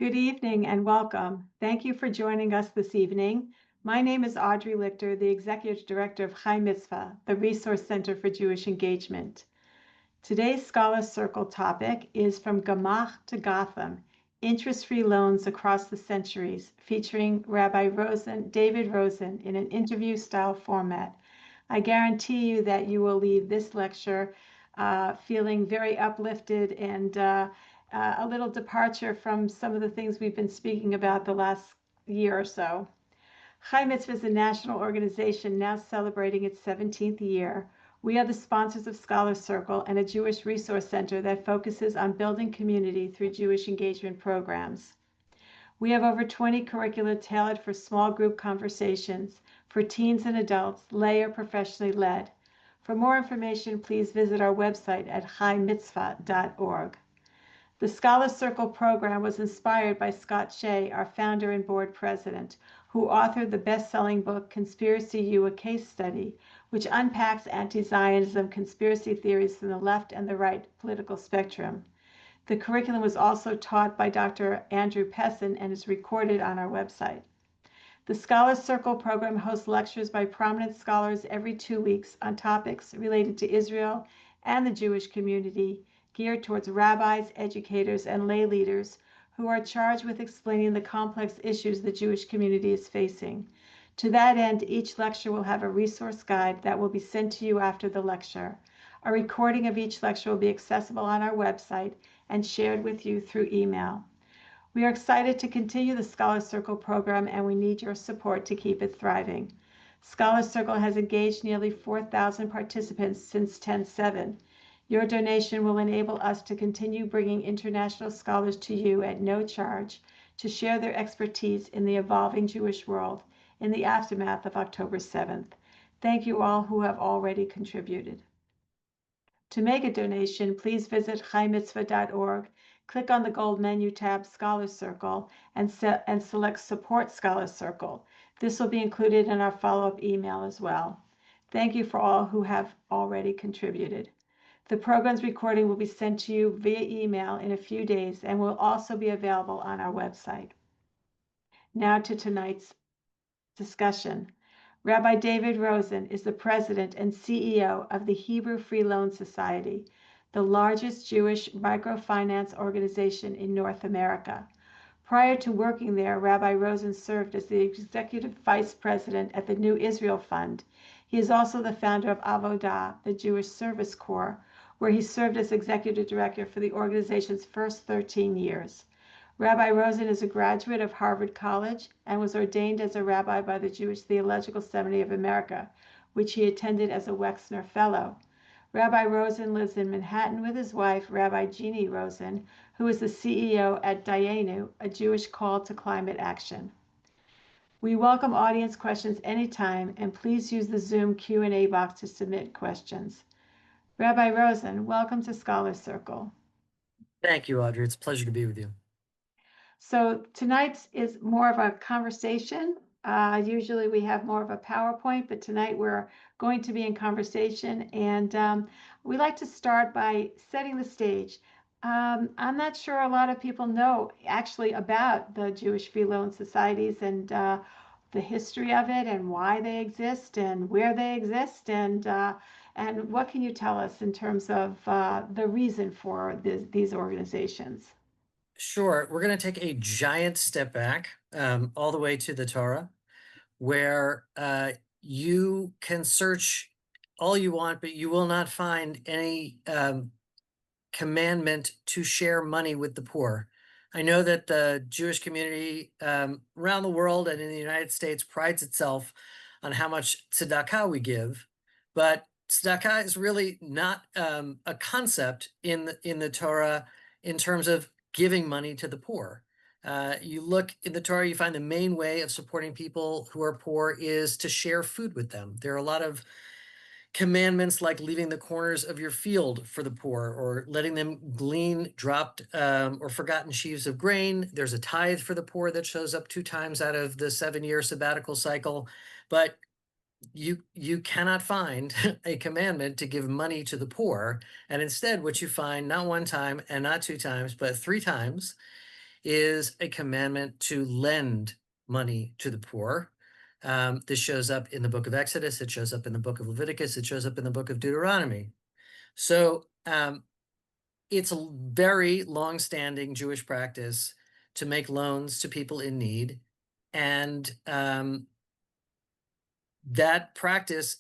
Good evening and welcome. Thank you for joining us this evening. My name is Audrey Lichter, the Executive Director of Chai Mitzvah, the Resource Center for Jewish Engagement. Today's Scholar Circle topic is From Gemach to Gotham, Interest-Free Loans Across the Centuries, featuring Rabbi David Rosenn in an interview-style format. I guarantee you that you will leave this lecture feeling very uplifted and a little departure from some of the things we've been speaking about the last year or so. Chai Mitzvah is a national organization now celebrating its 17th year. We are the sponsors of Scholar Circle and a Jewish resource center that focuses on building community through Jewish engagement programs. We have over 20 curricula tailored for small group conversations for teens and adults, lay or professionally led. For more information, please visit our website at chaimitzvah.org. The Scholar Circle program was inspired by Scott Shea, our founder and board president, who authored the best-selling book Conspiracy U, a Case Study, which unpacks anti-Zionism conspiracy theories from the left and the right political spectrum. The curriculum was also taught by Dr. Andrew Pessin and is recorded on our website. The Scholar Circle program hosts lectures by prominent scholars every 2 weeks on topics related to Israel and the Jewish community, geared towards rabbis, educators, and lay leaders who are charged with explaining the complex issues the Jewish community is facing. To that end, each lecture will have a resource guide that will be sent to you after the lecture. A recording of each lecture will be accessible on our website and shared with you through email. We are excited to continue the Scholar Circle program, and we need your support to keep it thriving. Scholar Circle has engaged nearly 4,000 participants since 10/7. Your donation will enable us to continue bringing international scholars to you at no charge to share their expertise in the evolving Jewish world in the aftermath of October 7th. Thank you all who have already contributed. To make a donation, please visit chaimitzvah.org, click on the gold menu tab Scholar Circle, and select Support Scholar Circle. This will be included in our follow-up email as well. Thank you for all who have already contributed. The program's recording will be sent to you via email in a few days and will also be available on our website. Now to tonight's discussion. Rabbi David Rosenn is the president and CEO of the Hebrew Free Loan Society, the largest Jewish microfinance organization in North America. Prior to working there, Rabbi Rosenn served as the executive vice president at the New Israel Fund. He is also the founder of Avodah, the Jewish Service Corps, where he served as executive director for the organization's first 13 years. Rabbi Rosenn is a graduate of Harvard College and was ordained as a rabbi by the Jewish Theological Seminary of America, which he attended as a Wexner Fellow. Rabbi Rosenn lives in Manhattan with his wife, Rabbi Jeannie Rosenn, who is the CEO at Dayenu, a Jewish call to climate action. We welcome audience questions anytime, and please use the Zoom Q&A box to submit questions. Rabbi Rosenn, welcome to Scholar Circle. Thank you, Audrey. It's a pleasure to be with you. So tonight is more of a conversation. Usually we have more of a PowerPoint, but tonight we're going to be in conversation. And we like to start by setting the stage. I'm not sure a lot of people know actually about the Jewish Free Loan Societies and the history of it and why they exist and where they exist. And what can you tell us in terms of the reason for these organizations? Sure. We're going to take a giant step back all the way to the Torah, where you can search all you want, but you will not find any commandment to share money with the poor. I know that the Jewish community around the world and in the United States prides itself on how much tzedakah we give, but tzedakah is really not a concept in the Torah in terms of giving money to the poor. You look in the Torah, you find the main way of supporting people who are poor is to share food with them. There are a lot of commandments like leaving the corners of your field for the poor, or letting them glean dropped or forgotten sheaves of grain. There's a tithe for the poor that shows up 2 times out of the 7-year sabbatical cycle. But you cannot find a commandment to give money to the poor. And instead, what you find, not 1 time and not 2 times, but 3 times, is a commandment to lend money to the poor. This shows up in the book of Exodus, it shows up in the book of Leviticus, it shows up in the book of Deuteronomy. So it's a very long-standing Jewish practice to make loans to people in need. And that practice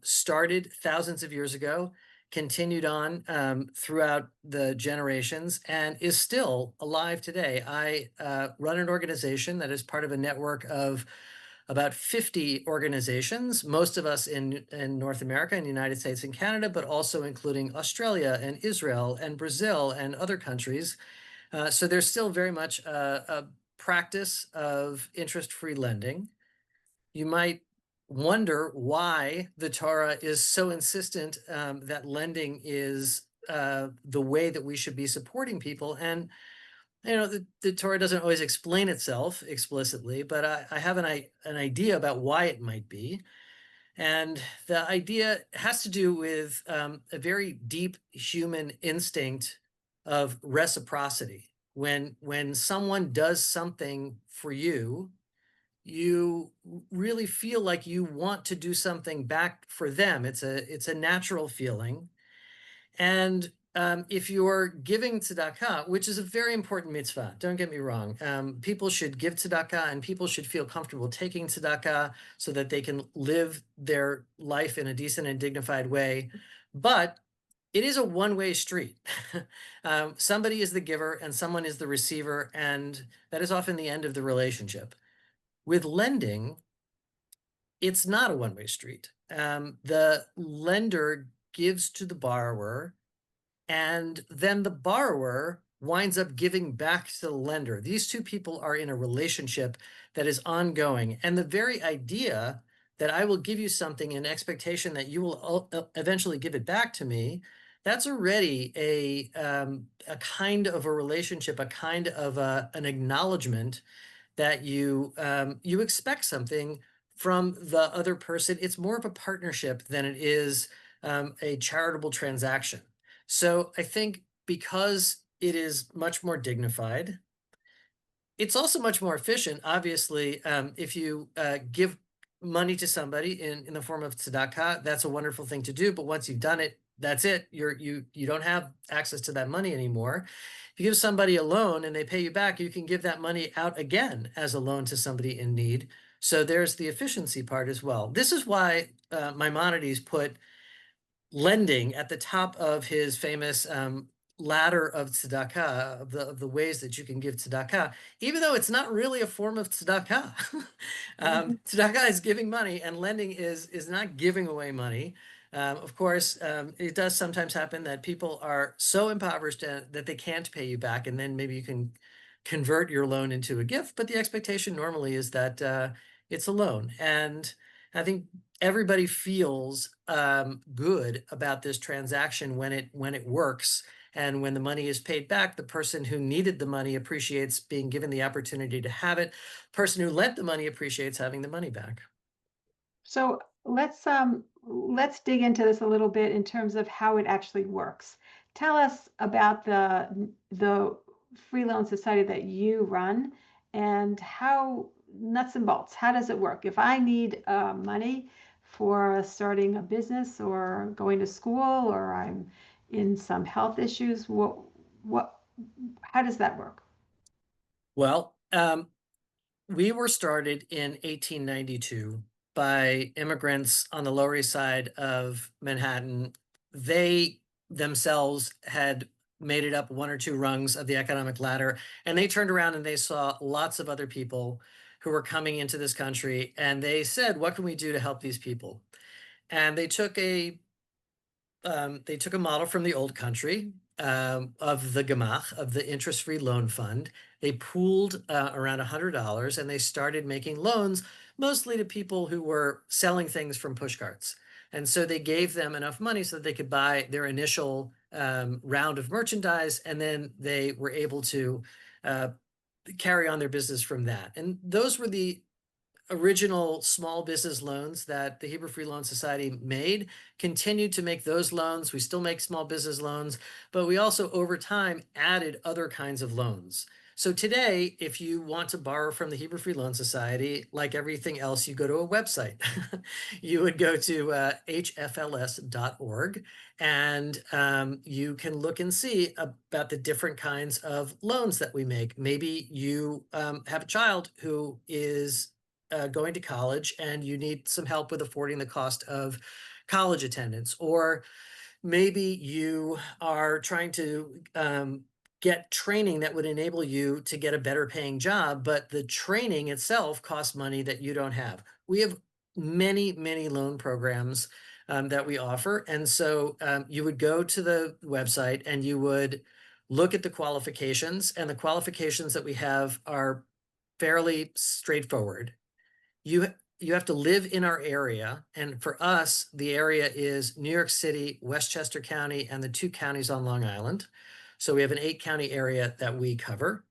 started thousands of years ago, continued on throughout the generations, and is still alive today. I run an organization that is part of a network of about 50 organizations, most of us in North America and the United States and Canada, but also including Australia and Israel and Brazil and other countries. So there's still very much a practice of interest-free lending. You might wonder why the Torah is so insistent that lending is the way that we should be supporting people. And the Torah doesn't always explain itself explicitly, but I have an idea about why it might be. And the idea has to do with a very deep human instinct of reciprocity. When someone does something for you, you really feel like you want to do something back for them. It's a natural feeling. And if you're giving tzedakah, which is a very important mitzvah, don't get me wrong, people should give tzedakah and people should feel comfortable taking tzedakah so that they can live their life in a decent and dignified way. But it is a one-way street. Somebody is the giver and someone is the receiver, and that is often the end of the relationship. With lending, it's not a one-way street. The lender gives to the borrower, and then the borrower winds up giving back to the lender. These two people are in a relationship that is ongoing. And the very idea that I will give you something in expectation that you will eventually give it back to me, that's already a kind of a relationship, a kind of an acknowledgement that you expect something from the other person. It's more of a partnership than it is a charitable transaction. So I think because it is much more dignified, it's also much more efficient. Obviously, if you give money to somebody in the form of tzedakah, that's a wonderful thing to do. But once you've done it, that's it. You don't have access to that money anymore. If you give somebody a loan and they pay you back, you can give that money out again as a loan to somebody in need. So there's the efficiency part as well. This is why Maimonides put lending at the top of his famous ladder of tzedakah, of the ways that you can give tzedakah, even though it's not really a form of tzedakah. Tzedakah is giving money, and lending is not giving away money. Of course, it does sometimes happen that people are so impoverished that they can't pay you back, and then maybe you can convert your loan into a gift, but the expectation normally is that it's a loan. And I think everybody feels good about this transaction when it works. And when the money is paid back, the person who needed the money appreciates being given the opportunity to have it. The person who lent the money appreciates having the money back. So let's dig into this a little bit in terms of how it actually works. Tell us about the free loan society that you run and how nuts and bolts. How does it work? If I need money for starting a business or going to school, or I'm in some health issues, how does that work? Well, we were started in 1892 by immigrants on the Lower East Side of Manhattan. They themselves had made it up one or two rungs of the economic ladder, and they turned around and they saw lots of other people who were coming into this country, and they said, what can we do to help these people? And they took a model from the old country, of the Gemach, of the interest-free loan fund. They pooled around $100, and they started making loans mostly to people who were selling things from push carts. And so they gave them enough money so that they could buy their initial round of merchandise, and then they were able to carry on their business from that. And those were the original small business loans that the Hebrew Free Loan Society made, continued to make those loans. We still make small business loans, but we also over time added other kinds of loans. So today, if you want to borrow from the Hebrew Free Loan Society, like everything else, you go to a website. You would go to hfls.org, and you can look and see about the different kinds of loans that we make. Maybe you have a child who is going to college and you need some help with affording the cost of college attendance, or maybe you are trying to get training that would enable you to get a better paying job, but the training itself costs money that you don't have. We have many, many loan programs that we offer. And so you would go to the website and you would look at the qualifications, and the qualifications that we have are fairly straightforward. You have to live in our area, and for us, the area is New York City, Westchester County, and the 2 counties on Long Island. So we have an 8-county area that we cover.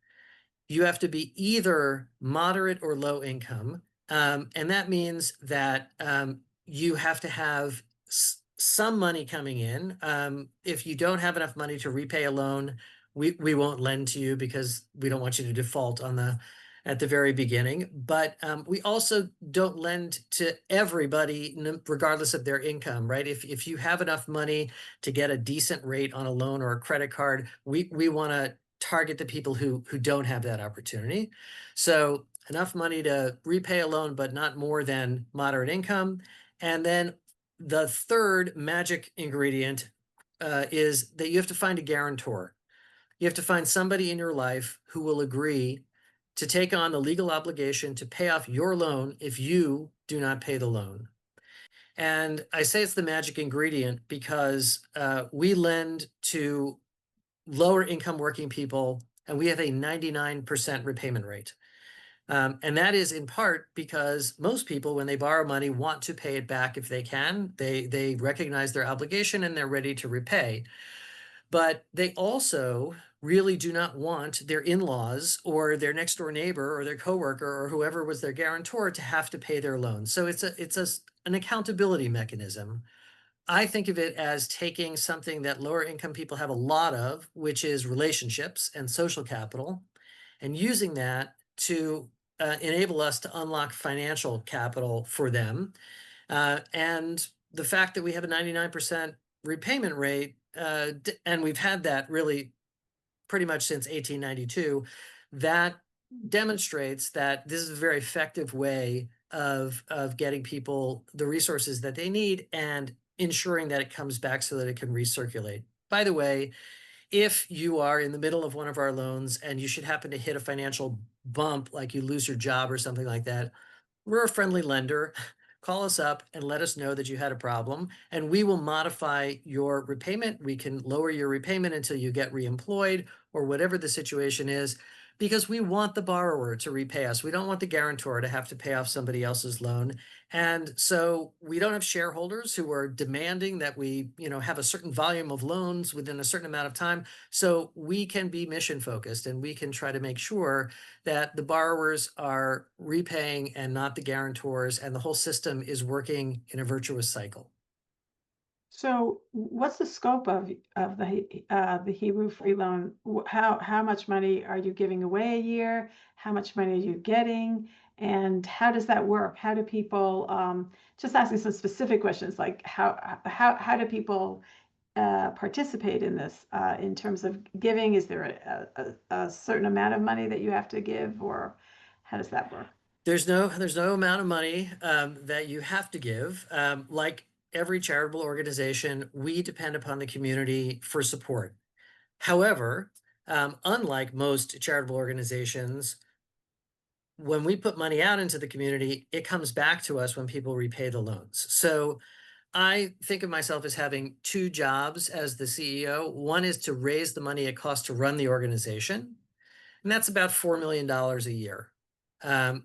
You have to be either moderate or low income, and that means that you have to have some money coming in. If you don't have enough money to repay a loan, we won't lend to you because we don't want you to default at the very beginning. But we also don't lend to everybody, regardless of their income, right? If you have enough money to get a decent rate on a loan or a credit card, we want to target the people who don't have that opportunity. So enough money to repay a loan, but not more than moderate income. And then the third magic ingredient is that you have to find a guarantor. You have to find somebody in your life who will agree to take on the legal obligation to pay off your loan if you do not pay the loan. And I say it's the magic ingredient because we lend to lower income working people, and we have a 99% repayment rate. And that is in part because most people, when they borrow money, want to pay it back if they can. They recognize their obligation and they're ready to repay. But they also really do not want their in-laws or their next door neighbor or their coworker or whoever was their guarantor to have to pay their loan. So it's an accountability mechanism. I think of it as taking something that lower income people have a lot of, which is relationships and social capital, and using that to enable us to unlock financial capital for them. And the fact that we have a 99% repayment rate, and we've had that really pretty much since 1892, that demonstrates that this is a very effective way of getting people the resources that they need and ensuring that it comes back so that it can recirculate. By the way, if you are in the middle of one of our loans and you should happen to hit a financial bump, like you lose your job or something like that, we're a friendly lender. Call us up and let us know that you had a problem, and we will modify your repayment. We can lower your repayment until you get reemployed or whatever the situation is, because we want the borrower to repay us. We don't want the guarantor to have to pay off somebody else's loan. And so we don't have shareholders who are demanding that we, have a certain volume of loans within a certain amount of time. So we can be mission focused, and we can try to make sure that the borrowers are repaying and not the guarantors, and the whole system is working in a virtuous cycle. So what's the scope of the Hebrew Free Loan? How much money are you giving away a year? How much money are you getting? And how does that work? How do people, just asking some specific questions, like how do people participate in this in terms of giving? Is there a certain amount of money that you have to give, or how does that work? There's no amount of money that you have to give. Like every charitable organization, we depend upon the community for support. However, unlike most charitable organizations, when we put money out into the community, it comes back to us when people repay the loans. So I think of myself as having 2 jobs as the CEO. One is to raise the money it costs to run the organization, and that's about $4 million a year.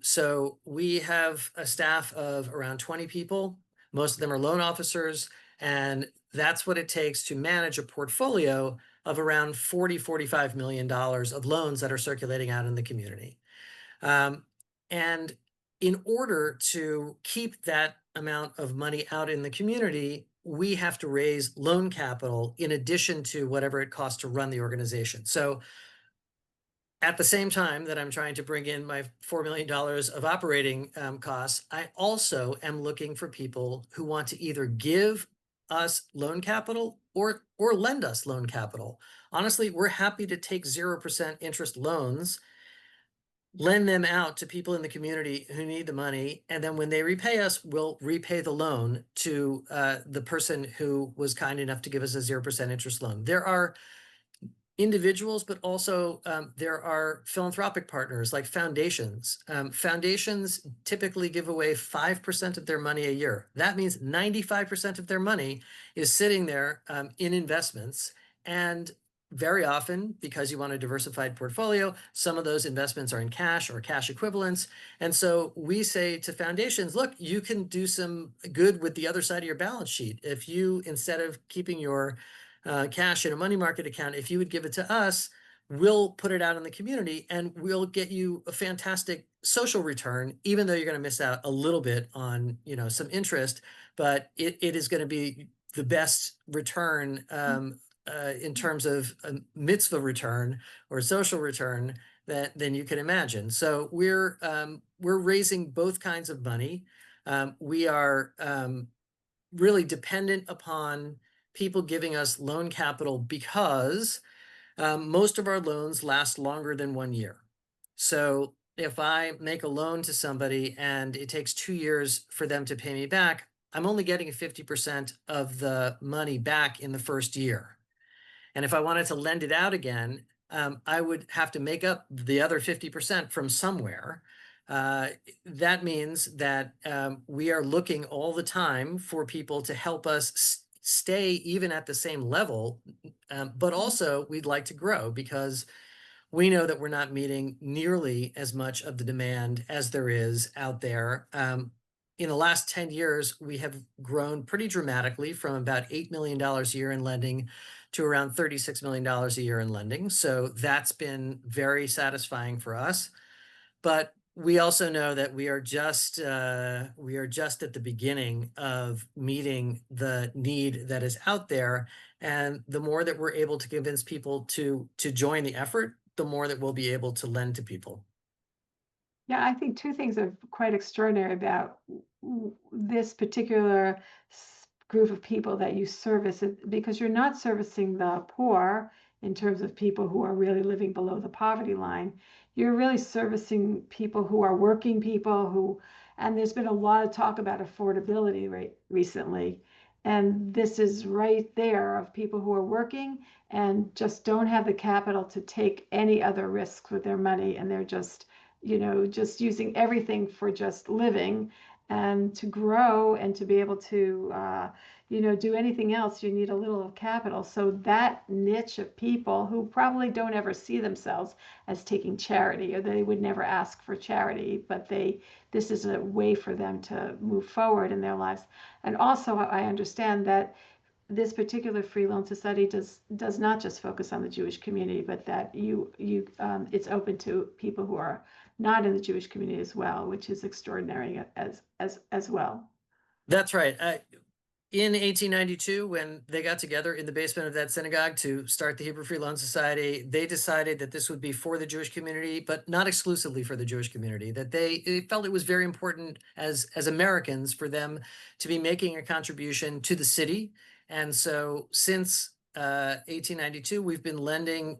So we have a staff of around 20 people. Most of them are loan officers, and that's what it takes to manage a portfolio of around $45 million of loans that are circulating out in the community. And in order to keep that amount of money out in the community, we have to raise loan capital in addition to whatever it costs to run the organization. So At the same time that I'm trying to bring in my $4 million of operating costs, I also am looking for people who want to either give us loan capital or lend us loan capital. Honestly, we're happy to take 0% interest loans, lend them out to people in the community who need the money, and then when they repay us, we'll repay the loan to the person who was kind enough to give us a 0% interest loan. There are individuals, but also there are philanthropic partners like foundations. Foundations typically give away 5% of their money a year. That means 95% of their money is sitting there in investments. And very often, because you want a diversified portfolio, some of those investments are in cash or cash equivalents. And so we say to foundations, look, you can do some good with the other side of your balance sheet. If you, instead of keeping your cash in a money market account, if you would give it to us, we'll put it out in the community and we'll get you a fantastic social return, even though you're going to miss out a little bit on, some interest, but it is going to be the best return in terms of a mitzvah return or social return than you can imagine. So we're raising both kinds of money. We are really dependent upon people giving us loan capital because most of our loans last longer than 1 year. So if I make a loan to somebody and it takes 2 years for them to pay me back, I'm only getting 50% of the money back in the first year. And if I wanted to lend it out again, I would have to make up the other 50% from somewhere. That means that we are looking all the time for people to help us stay even at the same level, but also we'd like to grow because we know that we're not meeting nearly as much of the demand as there is out there. In the last 10 years, we have grown pretty dramatically from about $8 million a year in lending to around $36 million a year in lending. So that's been very satisfying for us. But we also know that we are just at the beginning of meeting the need that is out there. And the more that we're able to convince people to join the effort, the more that we'll be able to lend to people. Yeah, I think two things are quite extraordinary about this particular group of people that you service, because you're not servicing the poor in terms of people who are really living below the poverty line. You're really servicing people who are working people and there's been a lot of talk about affordability recently. And this is right there of people who are working and just don't have the capital to take any other risks with their money. And they're just using everything for just living. And to grow and to be able to, do anything else, you need a little of capital. So that niche of people who probably don't ever see themselves as taking charity, or they would never ask for charity, but this is a way for them to move forward in their lives. And also, I understand that this particular free loan society does not just focus on the Jewish community, but that it's open to people who are not in the Jewish community as well, which is extraordinary as well. That's right. In 1892, when they got together in the basement of that synagogue to start the Hebrew Free Loan Society, they decided that this would be for the Jewish community, but not exclusively for the Jewish community, that they felt it was very important as Americans for them to be making a contribution to the city. And so since 1892, we've been lending.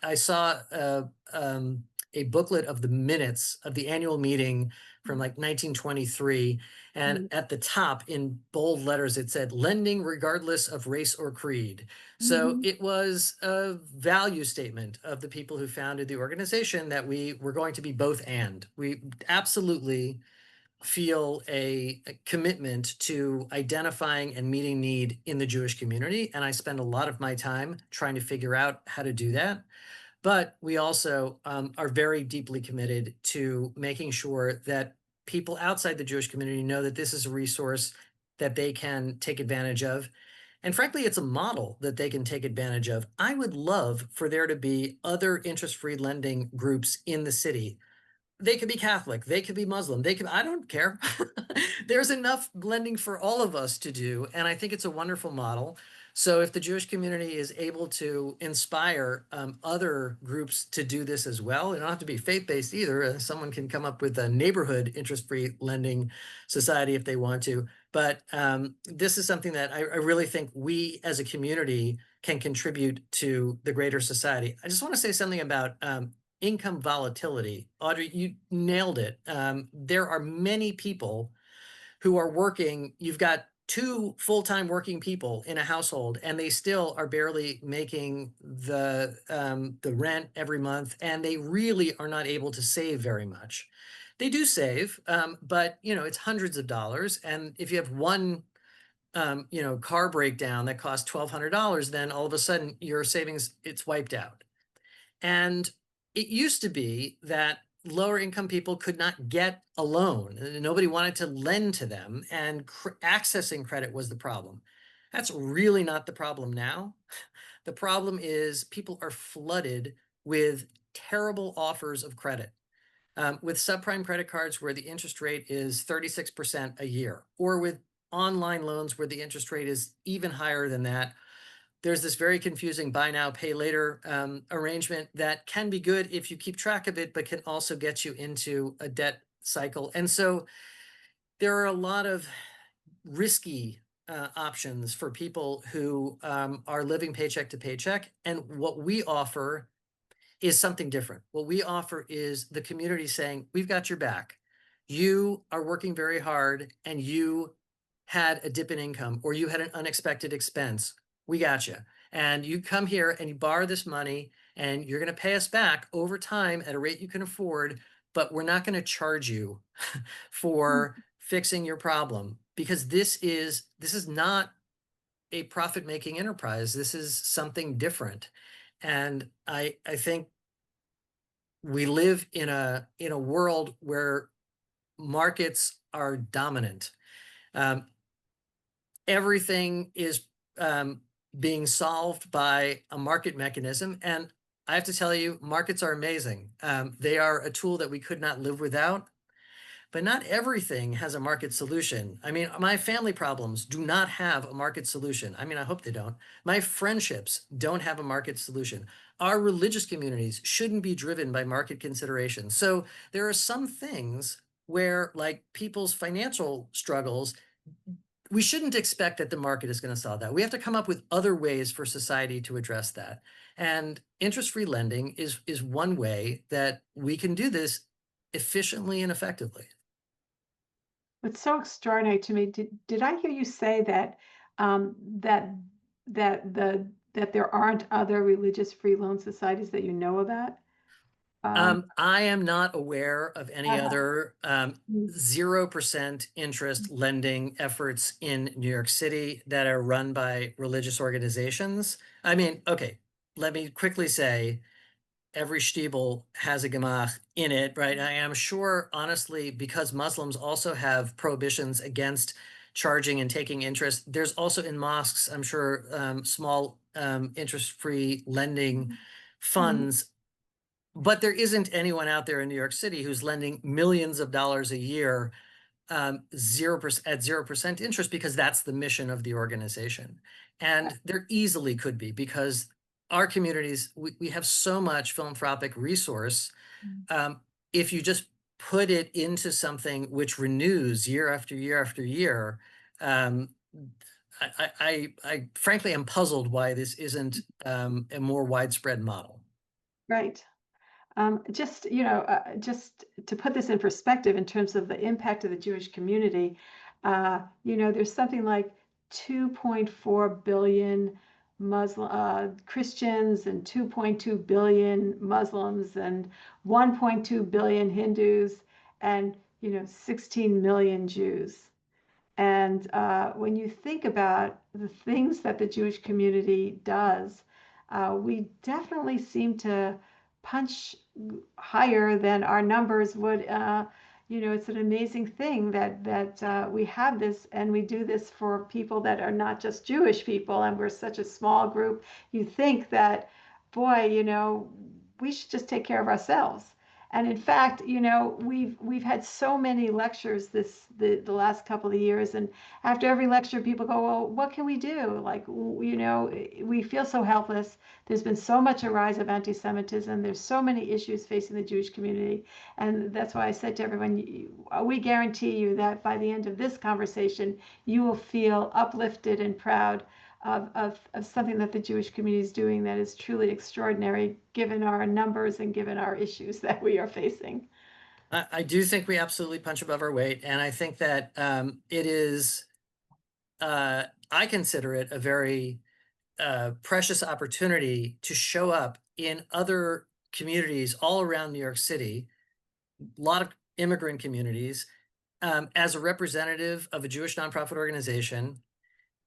I saw a booklet of the minutes of the annual meeting from like 1923. And at the top in bold letters, it said lending regardless of race or creed. So it was a value statement of the people who founded the organization that we were going to be both and. We absolutely feel a commitment to identifying and meeting need in the Jewish community. And I spend a lot of my time trying to figure out how to do that. But we also are very deeply committed to making sure that people outside the Jewish community know that this is a resource that they can take advantage of. And frankly, it's a model that they can take advantage of. I would love for there to be other interest-free lending groups in the city. They could be Catholic, they could be Muslim, I don't care. There's enough lending for all of us to do. And I think it's a wonderful model. So if the Jewish community is able to inspire other groups to do this as well, it don't have to be faith-based either. Someone can come up with a neighborhood interest-free lending society if they want to. But this is something that I really think we as a community can contribute to the greater society. I just want to say something about income volatility. Audrey, you nailed it. There are many people who are working. You've got two full-time working people in a household, and they still are barely making the rent every month, and they really are not able to save very much. They do save, but it's hundreds of dollars, and if you have one car breakdown that costs $1,200, then all of a sudden your savings, it's wiped out. And it used to be that lower income people could not get a loan. Nobody wanted to lend to them, and accessing credit was the problem. That's really not the problem now. The problem is people are flooded with terrible offers of credit. With subprime credit cards where the interest rate is 36% a year, or with online loans where the interest rate is even higher than that. There's this very confusing buy now, pay later arrangement that can be good if you keep track of it, but can also get you into a debt cycle. And so there are a lot of risky options for people who are living paycheck to paycheck. And what we offer is something different. What we offer is the community saying, we've got your back. You are working very hard and you had a dip in income, or you had an unexpected expense. We got you. And you come here and you borrow this money, and you're going to pay us back over time at a rate you can afford, but we're not going to charge you for fixing your problem, because this is not a profit-making enterprise. This is something different. And I think we live in a world where markets are dominant. Everything is being solved by a market mechanism. And I have to tell you, markets are amazing. They are a tool that we could not live without. But not everything has a market solution. I mean, my family problems do not have a market solution. I mean, I hope they don't. My friendships don't have a market solution. Our religious communities shouldn't be driven by market considerations. So there are some things where, like people's financial struggles, we shouldn't expect that the market is going to solve that. We have to come up with other ways for society to address that. And interest-free lending is one way that we can do this efficiently and effectively. It's so extraordinary to me. Did I hear you say that that that there aren't other religious free loan societies that you know about? I am not aware of any Uh, other mm, 0% interest lending efforts in New York City that are run by religious organizations. I mean, okay, let me quickly say, every shtibel has a Gemach in it, right? I am sure, honestly, because Muslims also have prohibitions against charging and taking interest. There's also in mosques, I'm sure, small interest-free lending mhm. funds, but there isn't anyone out there in New York City who's lending millions of dollars a year 0% at 0% interest, because that's the mission of the organization. And there easily could be, because our communities, we have so much philanthropic resource. Um, if you just put it into something which renews year after year after year, um, I frankly am puzzled why this isn't a more widespread model. Right. Just to put this in perspective in terms of the impact of the Jewish community, there's something like 2.4 billion Muslim Christians and 2.2 billion Muslims and 1.2 billion Hindus and 16 million Jews. And when you think about the things that the Jewish community does, we definitely seem to punch higher than our numbers would. It's an amazing thing that we have this, and we do this for people that are not just Jewish people, and we're such a small group. You think that, boy, we should just take care of ourselves. And in fact, we've had so many lectures the last couple of years, and after every lecture, people go, "Well, what can we do?" Like, we feel so helpless. There's been so much a rise of anti-Semitism. There's so many issues facing the Jewish community, and that's why I said to everyone, we guarantee you that by the end of this conversation, you will feel uplifted and proud of something that the Jewish community is doing that is truly extraordinary, given our numbers and given our issues that we are facing. I do think we absolutely punch above our weight, and I think that it is. I consider it a very precious opportunity to show up in other communities all around New York City, a lot of immigrant communities, as a representative of a Jewish nonprofit organization,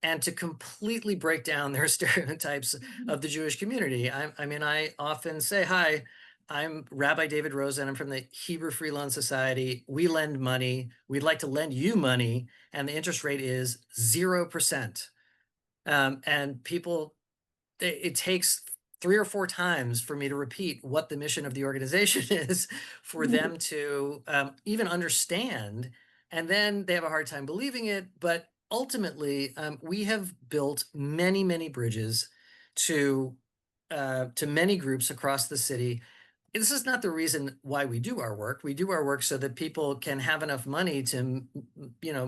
and to completely break down their stereotypes of the Jewish community. I mean, I often say, hi, I'm Rabbi David Rosenn. I'm from the Hebrew Free Loan Society. We lend money. We'd like to lend you money, and the interest rate is 0%. And people, it takes 3 or 4 times for me to repeat what the mission of the organization is for them to even understand. And then they have a hard time believing it. But ultimately, we have built many, many bridges to many groups across the city. This is not the reason why we do our work. We do our work so that people can have enough money to,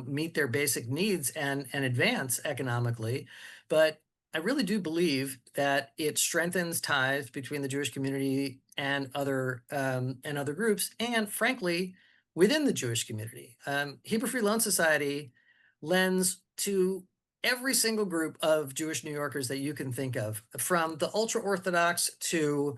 meet their basic needs and advance economically. But I really do believe that it strengthens ties between the Jewish community and other groups, and frankly, within the Jewish community. Hebrew Free Loan Society lends to every single group of Jewish New Yorkers that you can think of, from the ultra Orthodox to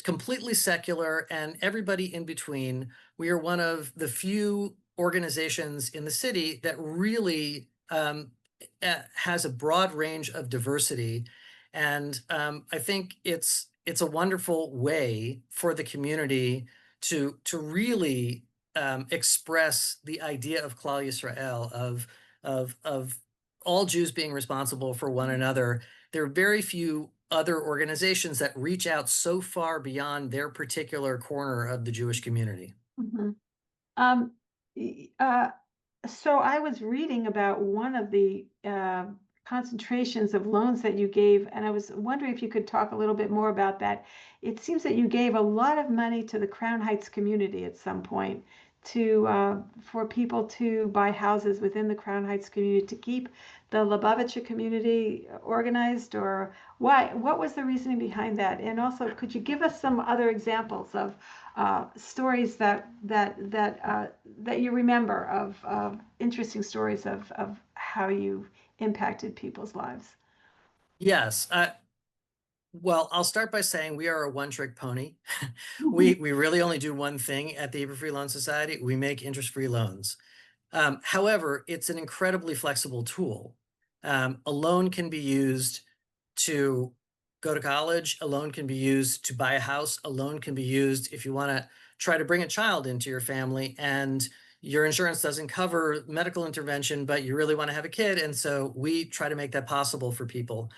completely secular and everybody in between. We are one of the few organizations in the city that really has a broad range of diversity, and I think it's a wonderful way for the community to really express the idea of Klal Yisrael, of all Jews being responsible for one another. There are very few other organizations that reach out so far beyond their particular corner of the Jewish community. Mhm. Um, so I was reading about one of the concentrations of loans that you gave, and I was wondering if you could talk a little bit more about that. It seems that you gave a lot of money to the Crown Heights community at some point for people to buy houses within the Crown Heights community to keep the Lubavitcher community organized, or why? What was the reasoning behind that? And also, could you give us some other examples of stories that you remember of interesting stories of how you impacted people's lives? Yes. Well, I'll start by saying we are a one-trick pony. We really only do one thing at the Hebrew Free Loan Society. We make interest-free loans. However, it's an incredibly flexible tool. A loan can be used to go to college. A loan can be used to buy a house. A loan can be used if you want to try to bring a child into your family and your insurance doesn't cover medical intervention, but you really want to have a kid. And so we try to make that possible for people.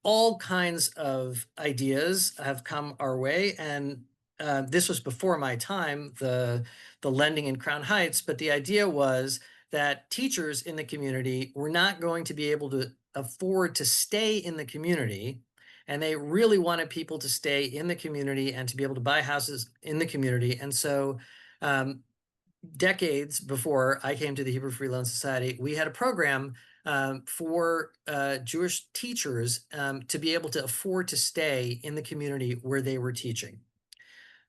All kinds of ideas have come our way, and this was before my time, the lending in Crown Heights, but the idea was that teachers in the community were not going to be able to afford to stay in the community, and they really wanted people to stay in the community and to be able to buy houses in the community. And so decades before I came to the Hebrew Free Loan Society, we had a program for Jewish teachers to be able to afford to stay in the community where they were teaching.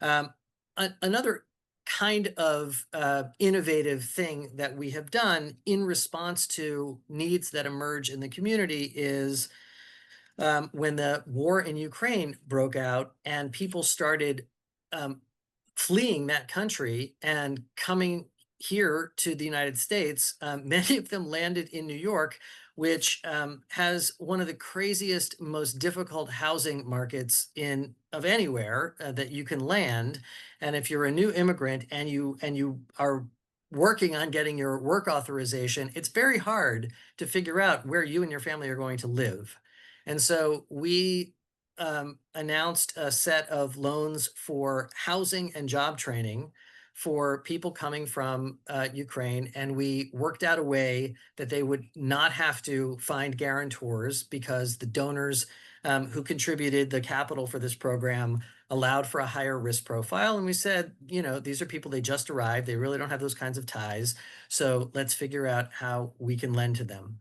Another kind of innovative thing that we have done in response to needs that emerge in the community is when the war in Ukraine broke out and people started fleeing that country and coming here to the United States. Many of them landed in New York, which has one of the craziest, most difficult housing markets of anywhere that you can land. And if you're a new immigrant and you are working on getting your work authorization, it's very hard to figure out where you and your family are going to live. And so we announced a set of loans for housing and job training for people coming from Ukraine, and we worked out a way that they would not have to find guarantors because the donors who contributed the capital for this program allowed for a higher risk profile. And we said, these are people, they just arrived, they really don't have those kinds of ties. So let's figure out how we can lend to them.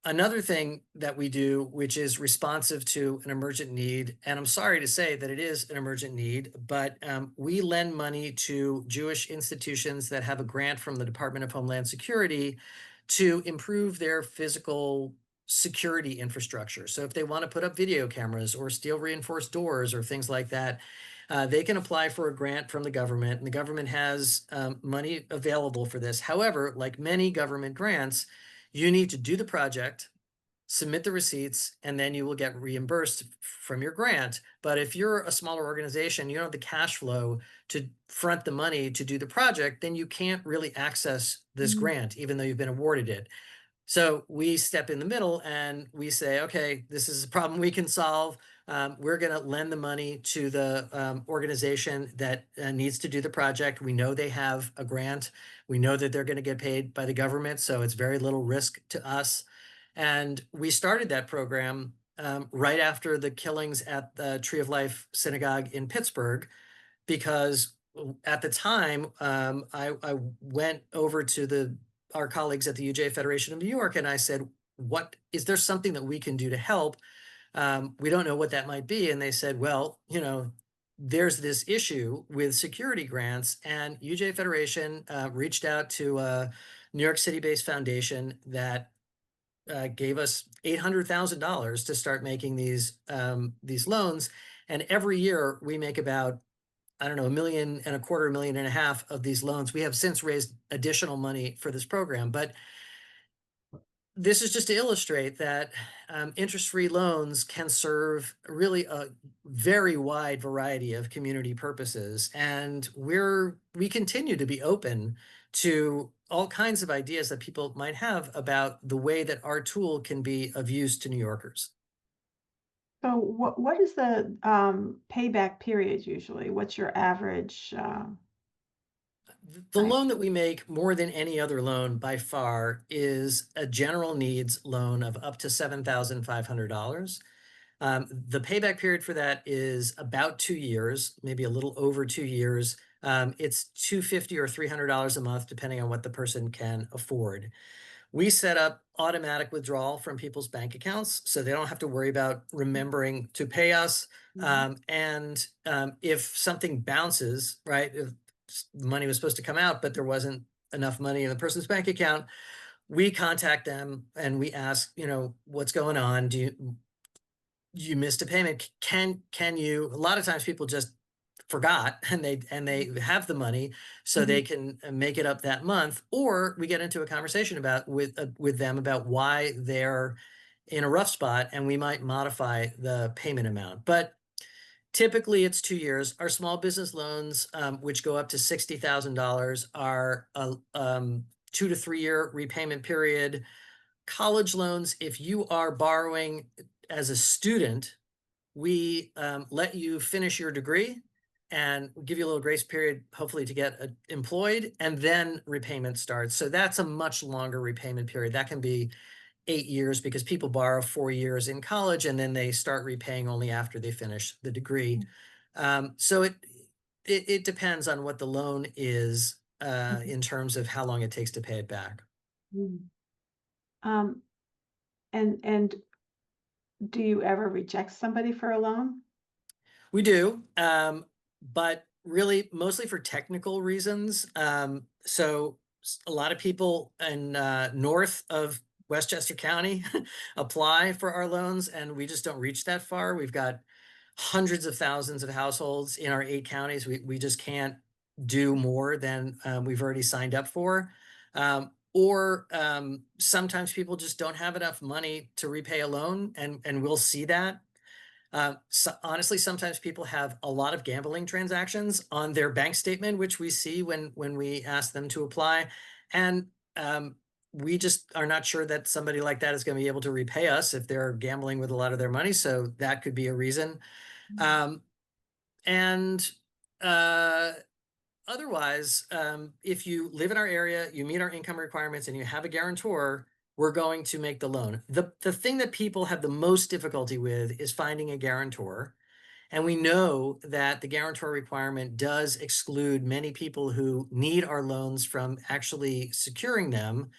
Another thing that we do, which is responsive to an emergent need, and I'm sorry to say that it is an emergent need, but we lend money to Jewish institutions that have a grant from the Department of Homeland Security to improve their physical security infrastructure. So if they want to put up video cameras or steel reinforced doors or things like that, they can apply for a grant from the government, and the government has money available for this. However, like many government grants, you need to do the project, submit the receipts, and then you will get reimbursed from your grant. But if you're a smaller organization, you don't have the cash flow to front the money to do the project, then you can't really access this grant, even though you've been awarded it. So we step in the middle and we say, okay, this is a problem we can solve. We're going to lend the money to the organization that needs to do the project. We know they have a grant. We know that they're going to get paid by the government, so it's very little risk to us. And we started that program right after the killings at the Tree of Life Synagogue in Pittsburgh, because at the time I went over to our colleagues at the UJ Federation of New York, and I said, "What is there something that we can do to help? We don't know what that might be." And they said, "Well, there's this issue with security grants," and UJ Federation reached out to a New York City-based foundation that gave us $800,000 to start making these loans. And every year we make about, I don't know, $1.25 million, $1.5 million of these loans. We have since raised additional money for this program, but this is just to illustrate that interest-free loans can serve really a very wide variety of community purposes. And we continue to be open to all kinds of ideas that people might have about the way that our tool can be of use to New Yorkers. So what is the payback period usually? What's your average? The loan that we make more than any other loan by far is a general needs loan of up to $7,500. The payback period for that is about 2 years, maybe a little over 2 years. It's $250 or $300 a month, depending on what the person can afford. We set up automatic withdrawal from people's bank accounts, so they don't have to worry about remembering to pay us. And if something bounces, right, if money was supposed to come out, but there wasn't enough money in the person's bank account, we contact them and we ask, what's going on? You missed a payment? Can you? A lot of times people just forgot and they have the money, so they can make it up that month, or we get into a conversation with them about why they're in a rough spot, and we might modify the payment amount. But typically it's 2 years. Our small business loans, which go up to $60,000, are a 2 to 3 year repayment period. College loans, if you are borrowing as a student, we let you finish your degree and give you a little grace period, hopefully to get employed, and then repayment starts. So that's a much longer repayment period. That can be 8 years because people borrow 4 years in college and then they start repaying only after they finish the degree. So it depends on what the loan is in terms of how long it takes to pay it back. And do you ever reject somebody for a loan? We do, but really mostly for technical reasons. So a lot of people in north of Westchester County apply for our loans, and we just don't reach that far. We've got hundreds of thousands of households in our 8 counties. We just can't do more than we've already signed up for. Or sometimes people just don't have enough money to repay a loan, and we'll see that. So honestly, sometimes people have a lot of gambling transactions on their bank statement, which we see when we ask them to apply. And we just are not sure that somebody like that is going to be able to repay us if they're gambling with a lot of their money. So that could be a reason. And otherwise, if you live in our area, you meet our income requirements, and you have a guarantor, we're going to make the loan. The thing that people have the most difficulty with is finding a guarantor. And we know that the guarantor requirement does exclude many people who need our loans from actually securing them,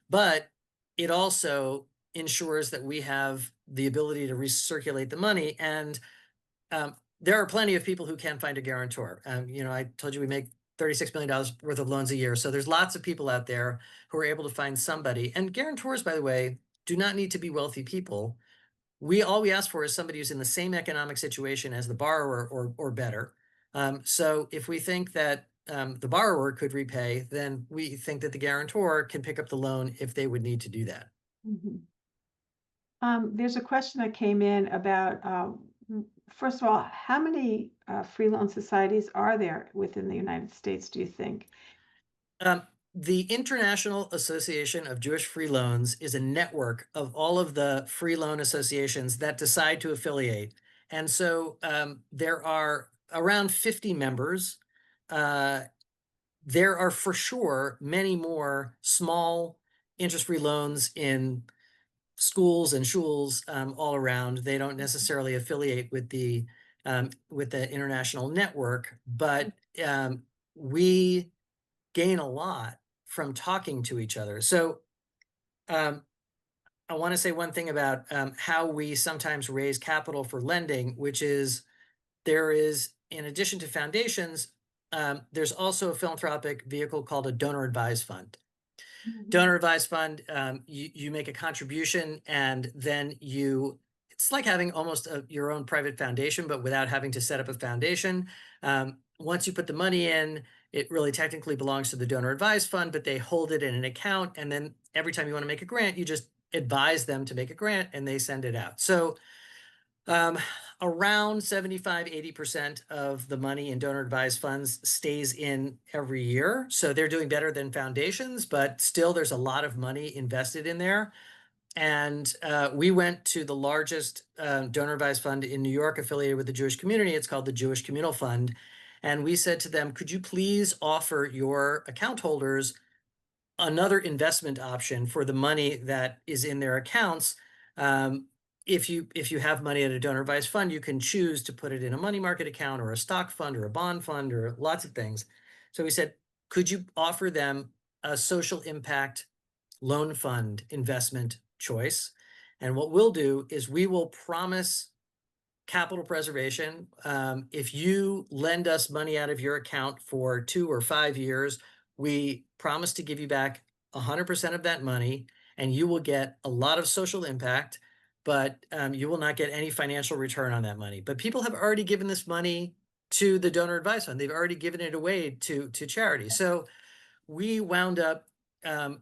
but it also ensures that we have the ability to recirculate the money. And there are plenty of people who can find a guarantor. I told you we make $36 million worth of loans a year. So there's lots of people out there who are able to find somebody. And guarantors, by the way, do not need to be wealthy people. All we ask for is somebody who's in the same economic situation as the borrower or better. So if we think that the borrower could repay, then we think that the guarantor can pick up the loan if they would need to do that. There's a question that came in about, first of all, how many free loan societies are there within the United States, do you think? The International Association of Jewish Free Loans is a network of all of the free loan associations that decide to affiliate. And so there are around 50 members. There are for sure many more small interest-free loans in schools and shuls all around. They don't necessarily affiliate with the international network, but we gain a lot from talking to each other. So I want to say one thing about how we sometimes raise capital for lending, which is there is, in addition to foundations, there's also a philanthropic vehicle called a donor advised fund. Donor advised fund, you make a contribution, and then it's like having almost your own private foundation, but without having to set up a foundation. Once you put the money in, it really technically belongs to the donor advised fund, but they hold it in an account. And then every time you want to make a grant, you just advise them to make a grant and they send it out. So around 75–80% of the money in donor advised funds stays in every year. So they're doing better than foundations, but still there's a lot of money invested in there. And we went to the largest donor advised fund in New York affiliated with the Jewish community. It's called the Jewish Communal Fund. And we said to them, could you please offer your account holders another investment option for the money that is in their accounts? If you have money at a donor advised fund, you can choose to put it in a money market account or a stock fund or a bond fund or lots of things. So we said, could you offer them a social impact loan fund investment choice? And what we'll do is we will promise capital preservation. If you lend us money out of your account for 2 or 5 years, we promise to give you back 100% of that money, and you will get a lot of social impact, but you will not get any financial return on that money. But people have already given this money to the donor advised fund. They've already given it away to charity. So we wound up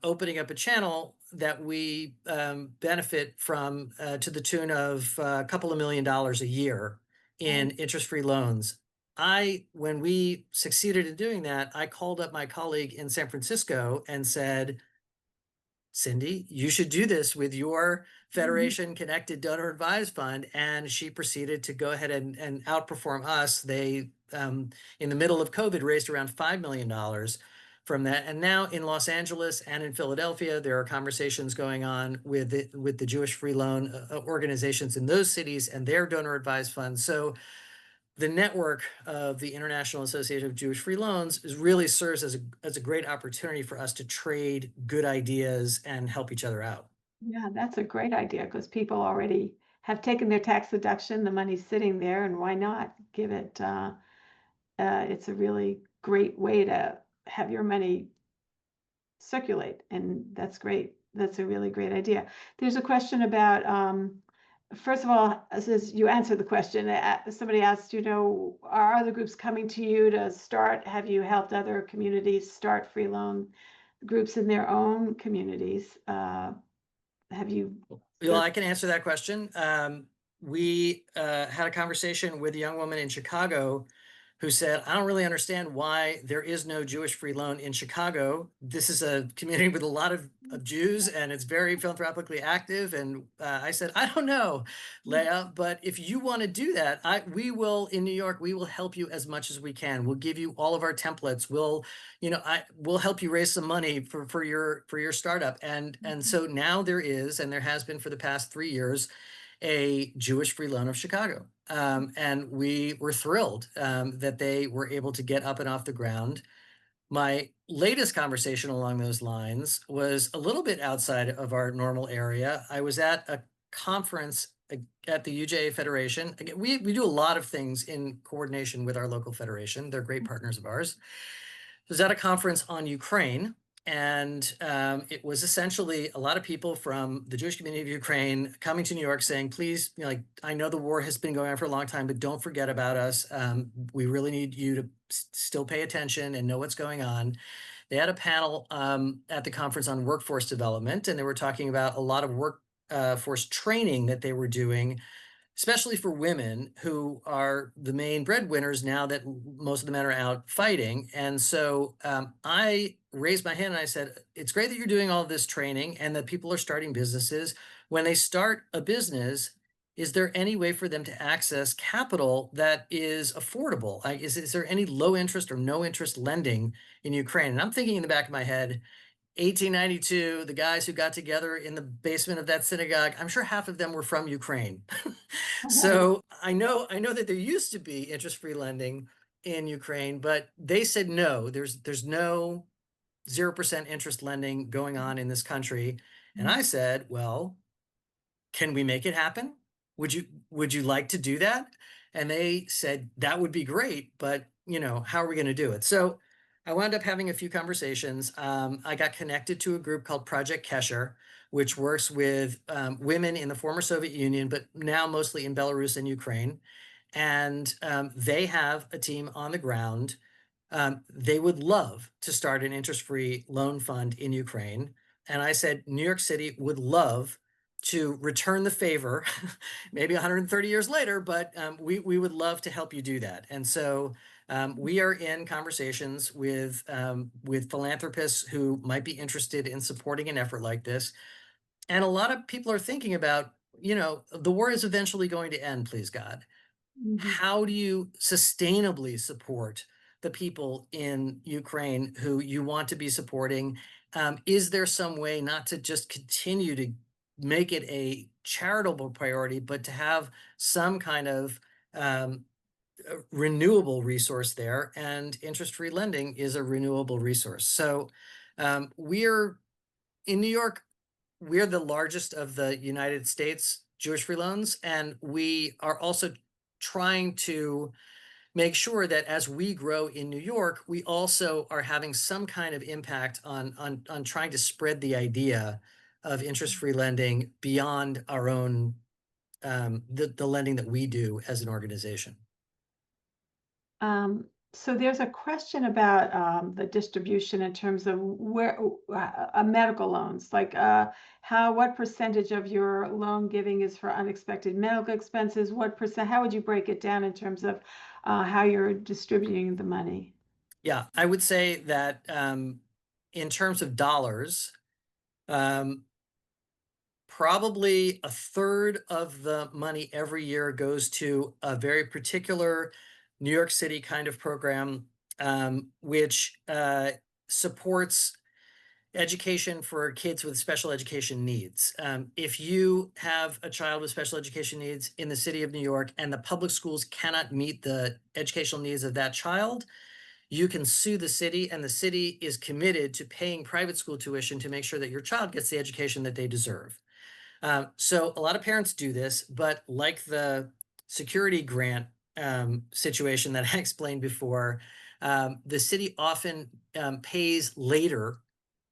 opening up a channel that we benefit from to the tune of a couple of $1 million a year in interest-free loans. When we succeeded in doing that, I called up my colleague in San Francisco and said, Cindy, you should do this with your Federation Connected Donor Advised Fund. And she proceeded to go ahead and outperform us. They, in the middle of COVID, raised around $5 million from that. And now in Los Angeles and in Philadelphia, there are conversations going on with the Jewish free loan organizations in those cities and their donor advised funds. So the network of the International Association of Jewish Free Loans really serves as a great opportunity for us to trade good ideas and help each other out. Yeah, that's a great idea because people already have taken their tax deduction, the money's sitting there, and why not give it? It's a really great way to have your money circulate, and that's great. That's a really great idea. There's a question about, first of all, as you answered the question, somebody asked, are other groups coming to you to start? Have you helped other communities start free loan groups in their own communities? Have you? Well, I can answer that question. We had a conversation with a young woman in Chicago who said, I don't really understand why there is no Jewish free loan in Chicago. This is a community with a lot of Jews, and it's very philanthropically active. And I said, I don't know, Leah, but if you want to do that, we will, in New York, we will help you as much as we can. We'll give you all of our templates. We'll help you raise some money for your startup. And so now there is, and there has been for the past 3 years, a Jewish Free Loan of Chicago. And we were thrilled that they were able to get up and off the ground. My latest conversation along those lines was a little bit outside of our normal area. I was at a conference at the UJA Federation. Again, we do a lot of things in coordination with our local federation. They're great partners of ours. I was at a conference on Ukraine, and it was essentially a lot of people from the Jewish community of Ukraine coming to New York saying, please, I know the war has been going on for a long time, but don't forget about us. We really need you to still pay attention and know what's going on. They had a panel at the conference on workforce development, and they were talking about a lot of workforce training that they were doing, especially for women who are the main breadwinners now that most of the men are out fighting. And so I raised my hand and I said, it's great that you're doing all this training and that people are starting businesses. When they start a business, is there any way for them to access capital that is affordable? Is there any low interest or no interest lending in Ukraine? And I'm thinking in the back of my head, 1892, the guys who got together in the basement of that synagogue, I'm sure half of them were from Ukraine. So I know that there used to be interest-free lending in Ukraine, but they said no, there's no 0% interest lending going on in this country. And I said, well, can we make it happen? Would you like to do that? And they said that would be great, but how are we going to do it? So I wound up having a few conversations. I got connected to a group called Project Kesher, which works with women in the former Soviet Union, but now mostly in Belarus and Ukraine. And they have a team on the ground. They would love to start an interest-free loan fund in Ukraine. And I said, New York City would love to return the favor, maybe 130 years later, but we would love to help you do that. And so we are in conversations with philanthropists who might be interested in supporting an effort like this. And a lot of people are thinking about, the war is eventually going to end, please God. How do you sustainably support the people in Ukraine who you want to be supporting? Is there some way not to just continue to make it a charitable priority, but to have some kind of renewable resource there? And interest-free lending is a renewable resource. So we're in New York, we're the largest of the United States Jewish free loans, and we are also trying to make sure that as we grow in New York, we also are having some kind of impact on trying to spread the idea of interest-free lending beyond our own the lending that we do as an organization. So there's a question about the distribution in terms of where medical loans, like what percentage of your loan giving is for unexpected medical expenses? How would you break it down in terms of how you're distributing the money? Yeah, I would say that in terms of dollars, probably a third of the money every year goes to a very particular New York City kind of program, which supports education for kids with special education needs. If you have a child with special education needs in the city of New York and the public schools cannot meet the educational needs of that child, you can sue the city, and the city is committed to paying private school tuition to make sure that your child gets the education that they deserve. So a lot of parents do this, but like the security grant situation that I explained before, the city often pays later,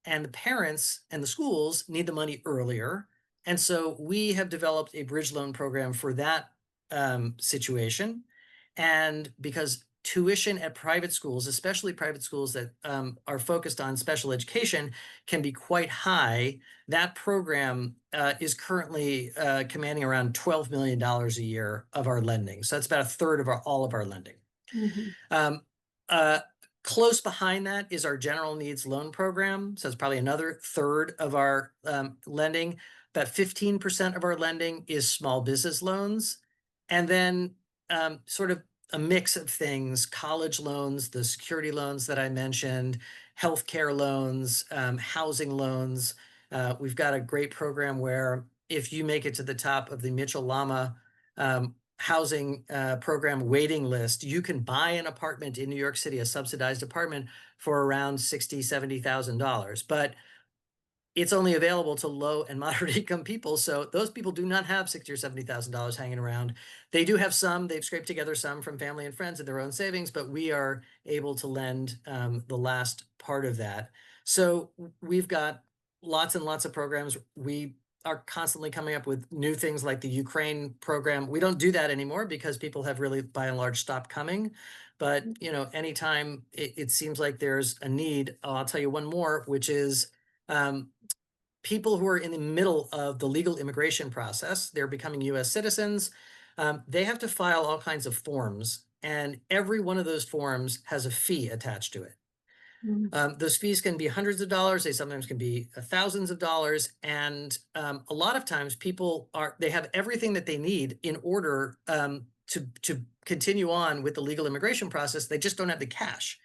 and the parents and the schools need the money earlier. And so we have developed a bridge loan program for that situation. And because tuition at private schools, especially private schools that are focused on special education, can be quite high, that program is currently commanding around $12 million a year of our lending. So that's about a third of all of our lending. Mhm. Um, uh, Close behind that is our general needs loan program. So it's probably another third of our lending. About 15% of our lending is small business loans. And then sort of a mix of things, college loans, the security loans that I mentioned, healthcare loans, housing loans. We've got a great program where if you make it to the top of the Mitchell Lama housing program waiting list, you can buy an apartment in New York City, a subsidized apartment, for around $60,000-$70,000. But it's only available to low and moderate income people. So those people do not have $60,000 or $70,000 hanging around. They do have some, they've scraped together some from family and friends and their own savings, but we are able to lend the last part of that. So we've got lots and lots of programs. We are constantly coming up with new things like the Ukraine program. We don't do that anymore because people have really, by and large, stopped coming. But anytime it seems like there's a need, I'll tell you one more, which is um, people who are in the middle of the legal immigration process. They're becoming US citizens. They have to file all kinds of forms, and every one of those forms has a fee attached to it. Mhm. Those fees can be hundreds of dollars. They sometimes can be thousands of dollars. And a lot of times they have everything that they need in order to continue on with the legal immigration process. They just don't have the cash.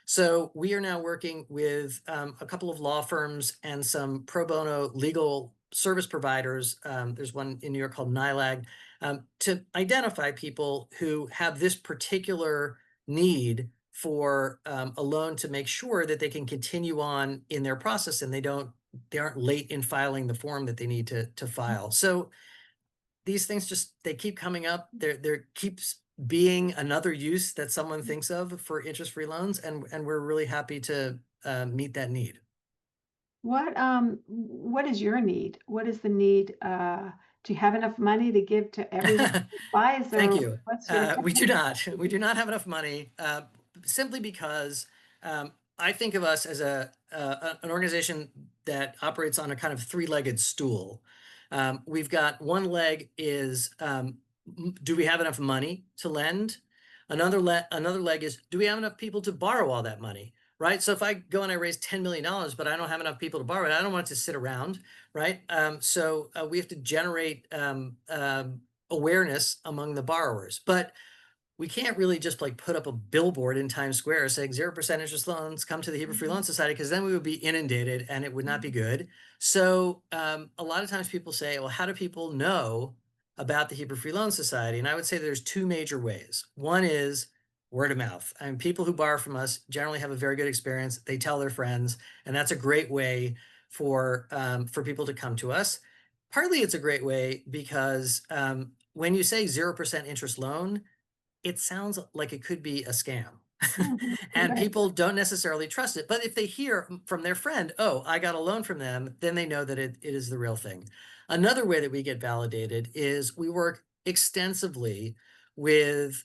So we are now working with a couple of law firms and some pro bono legal service providers. There's one in New York called NILAG, to identify people who have this particular need for a loan to make sure that they can continue on in their process and they aren't late in filing the form that they need to file. So these things they keep coming up. There keeps being another use that someone thinks of for interest-free loans, and we're really happy to meet that need. What is your need? What is the need? Do you have enough money to give to everyone who buys, Thank or you. what's your We do not. We do not have enough money, simply because I think of us as an organization that operates on a kind of three-legged stool. We've got one leg is, do we have enough money to lend? Another leg is, do we have enough people to borrow all that money? Right. So if I go and I raise $10 million, but I don't have enough people to borrow it, I don't want it to sit around. Right. So we have to generate awareness among the borrowers. But we can't really just like put up a billboard in Times Square saying 0% interest loans, come to the Hebrew Free Loan Society, because then we would be inundated and it would not be good. So a lot of times people say, well, how do people know about the Hebrew Free Loan Society? And I would say there's two major ways. One is word of mouth. I mean, people who borrow from us generally have a very good experience. They tell their friends, and that's a great way for people to come to us. Partly it's a great way because when you say 0% interest loan, it sounds like it could be a scam. And Right. people don't necessarily trust it. But if they hear from their friend, oh, I got a loan from them, then they know that it is the real thing. Another way that we get validated is we work extensively with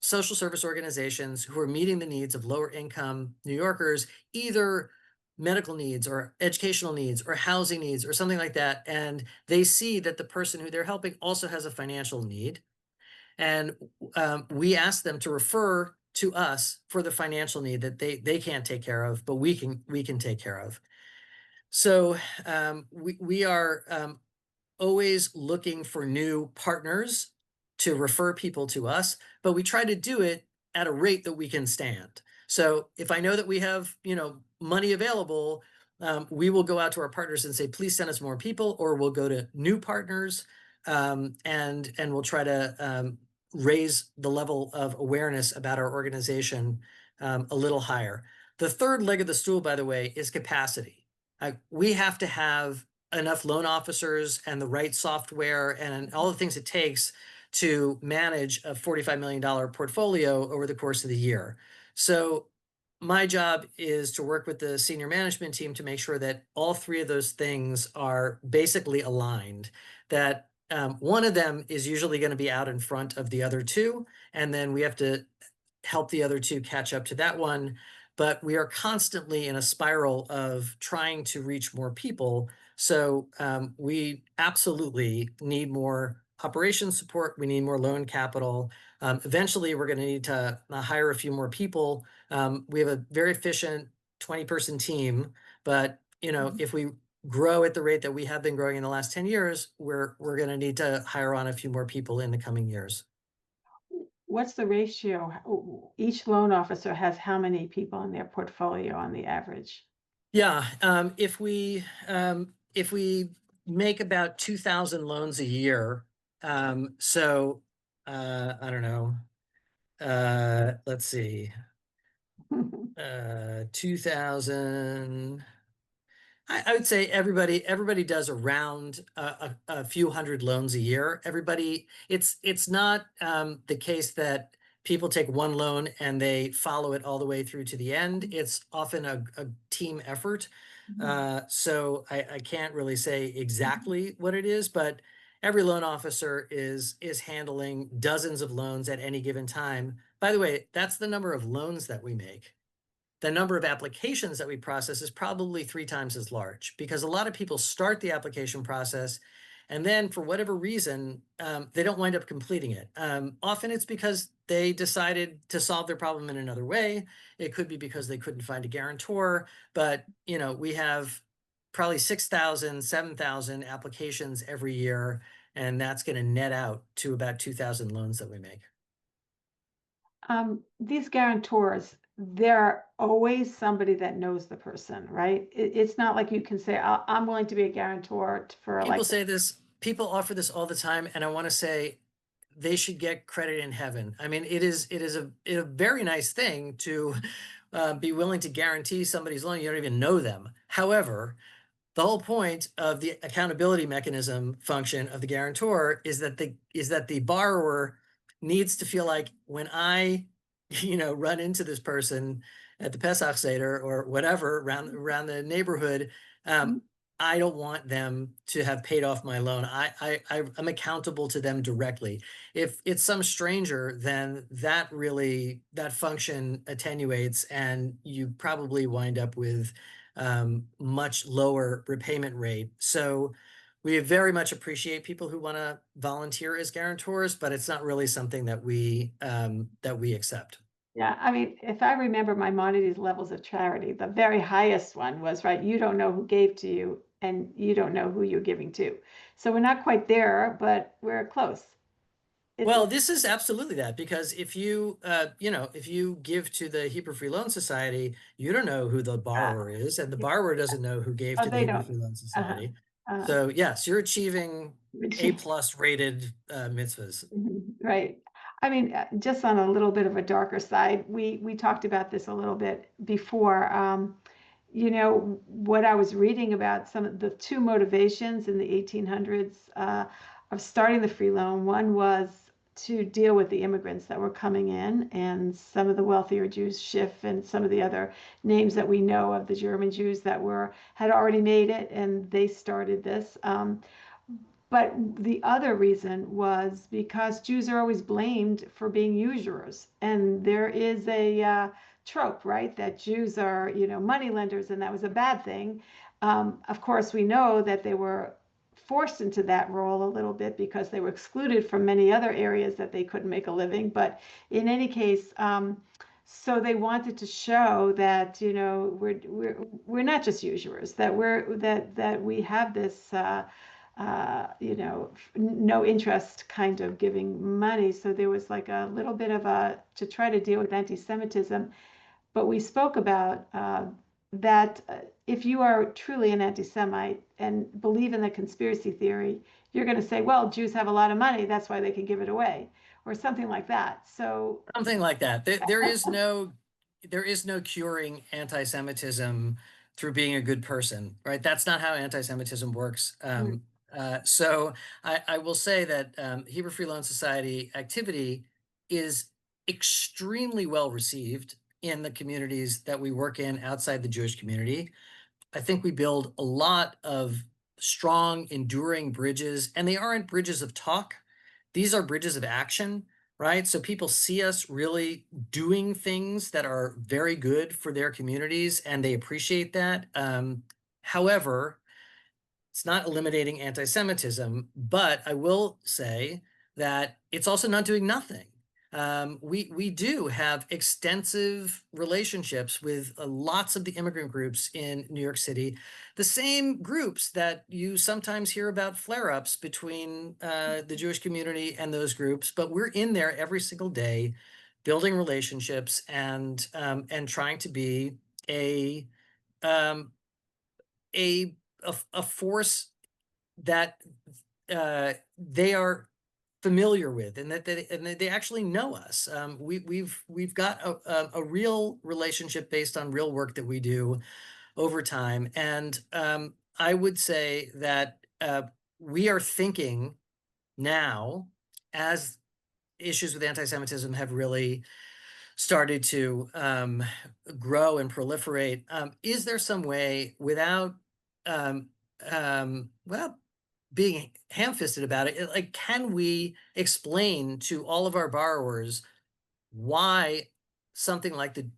social service organizations who are meeting the needs of lower income New Yorkers, either medical needs or educational needs or housing needs or something like that. And they see that the person who they're helping also has a financial need. And we ask them to refer to us for the financial need that they can't take care of, but we can take care of. So we are always looking for new partners to refer people to us, but we try to do it at a rate that we can stand. So if I know that we have, money available, we will go out to our partners and say, please send us more people, or we'll go to new partners, and we'll try to raise the level of awareness about our organization a little higher. The third leg of the stool, by the way, is capacity. We have to have enough loan officers and the right software and all the things it takes to manage a $45 million portfolio over the course of the year. So my job is to work with the senior management team to make sure that all three of those things are basically aligned, that one of them is usually going to be out in front of the other two, and then we have to help the other two catch up to that one. But we are constantly in a spiral of trying to reach more people. So we absolutely need more operations support. We need more loan capital. Eventually, we're going to need to hire a few more people. We have a very efficient 20-person team, but if we grow at the rate that we have been growing in the last 10 years, we're going to need to hire on a few more people in the coming years. What's the ratio? Each loan officer has how many people in their portfolio on the average? Yeah, if we make about 2,000 loans a year, so I don't know, let's see, 2,000. I would say everybody does around a few hundred loans a year. It's not the case that people take one loan and they follow it all the way through to the end. It's often a team effort. So I can't really say exactly what it is, but every loan officer is handling dozens of loans at any given time. By the way, that's the number of loans that we make. The number of applications that we process is probably 3 times as large, because a lot of people start the application process and then for whatever reason, they don't wind up completing it. Often it's because they decided to solve their problem in another way. It could be because they couldn't find a guarantor, but we have probably 6,000, 7,000 applications every year, and that's going to net out to about 2,000 loans that we make. These guarantors, they're always somebody that knows the person, right? It's not like you can say, I'm willing to be a guarantor for People like, say this, people offer this all the time, and I want to say they should get credit in heaven. I mean, it is a very nice thing to be willing to guarantee somebody's loan. You don't even know them. However, the whole point of the accountability mechanism function of the guarantor is that the borrower needs to feel like, when I run into this person at the Pesach Seder or whatever around the neighborhood, I don't want them to have paid off my loan. I'm accountable to them directly. If it's some stranger, then that function attenuates, and you probably wind up with much lower repayment rate. So we very much appreciate people who want to volunteer as guarantors, but it's not really something that we accept. yeah, I mean, if I remember Maimonides' levels of charity, the very highest one was, right, you don't know who gave to you and you don't know who you're giving to. So we're not quite there, but we're close. Well, this is absolutely that, because if you give to the Hebrew Free Loan Society, you don't know who the borrower is, and the borrower doesn't know who gave Oh, to the they Hebrew don't. Free Loan Uh-huh. Society. So yes, you're achieving A+ rated mitzvahs. Right. I mean, just on a little bit of a darker side, we talked about this a little bit before. What I was reading about, some of the two motivations in the 1800s of starting the free loan. One was to deal with the immigrants that were coming in, and some of the wealthier Jews, Schiff, and some of the other names that we know of the German Jews that had already made it, and they started this. But the other reason was because Jews are always blamed for being usurers. And there is a trope, right, that Jews are, money lenders, and that was a bad thing. Of course, we know that they were forced into that role a little bit because they were excluded from many other areas that they couldn't make a living. But in any case, so they wanted to show that, we're not just usurers, that we have this no interest kind of giving money. So there was like a little bit of to try to deal with anti-Semitism. But we spoke about that if you are truly an anti-Semite and believe in the conspiracy theory, you're going to say, well, Jews have a lot of money, that's why they can give it away, or something like that. So Something like that. There is no curing anti-Semitism through being a good person, right? That's not how anti-Semitism works. So I will say that Hebrew Free Loan Society activity is extremely well received in the communities that we work in outside the Jewish community. I think we build a lot of strong, enduring bridges, and they aren't bridges of talk. These are bridges of action, right? So people see us really doing things that are very good for their communities, and they appreciate that. However, It's not eliminating anti-Semitism, but I will say that it's also not doing nothing. We do have extensive relationships with lots of the immigrant groups in New York City, the same groups that you sometimes hear about flare-ups between the Jewish community and those groups, but we're in there every single day, building relationships and trying to be a um, a, a force that they are familiar with, and that they actually know us. We've got a real relationship based on real work that we do over time, and I would say that we are thinking now, as issues with anti-Semitism have really started to grow and proliferate. Is there some way, um, without being ham-fisted about it, like, can we explain to all of our borrowers why something like the